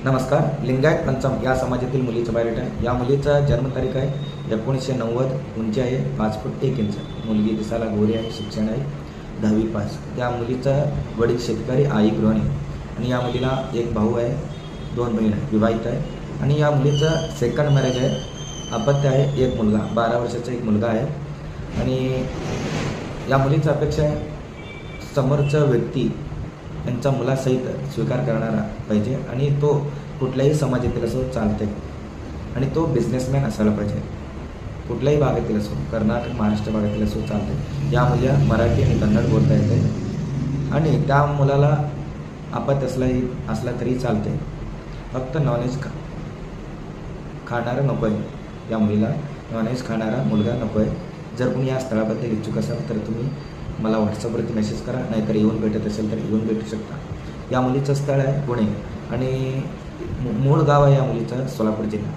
नमस्कार. लिंगायत पंचम या समाजातील मुलीचं बायोडेट आहे. या मुलीचा जन्मतारीख आहे 1990, उंची आहे 5 फूट 1 इंच. मुलगी दिसायला गोरी आहे, शिक्षण आहे 10वी पास. त्या मुलीचा वडील शेतकरी, आई गृहिणी आणि या मुलीला एक भाऊ आहे, 2 बहीण आहे, विवाहित आहे. आणि या मुलीचं सेकंड मॅरेज आहे, अपत्य आहे, एक मुलगा 12 वर्षाचा एक मुलगा आहे. आणि या मुलीची अपेक्षा आहे समोरचा व्यक्ती त्यांचा मुलासहित स्वीकार करणारा पाहिजे आणि तो कुठल्याही समाजातील असो चालते आणि तो बिझनेसमॅन असायला पाहिजे. कुठल्याही भागातील असो, कर्नाटक महाराष्ट्र भागातील असो चालते. या मुलीला मराठी आणि कन्नड बोलता येते आणि त्या मुलाला अपत्य असला तरी चालते. फक्त नॉनव्हेज खाणारा नको आहे. या मुलीला नॉनव्हेज खाणारा मुलगा नको आहे. जर कोणी या स्थळाबद्दल इच्छुक असाल तर तुम्ही मला व्हॉट्सअपवरती मेसेज करा, नाहीतर येऊन भेटत असेल तर येऊन भेटू शकता. या मुलीचं स्थळ आहे पुणे आणि मूळ गाव आहे या मुलीचं सोलापूर जिल्हा.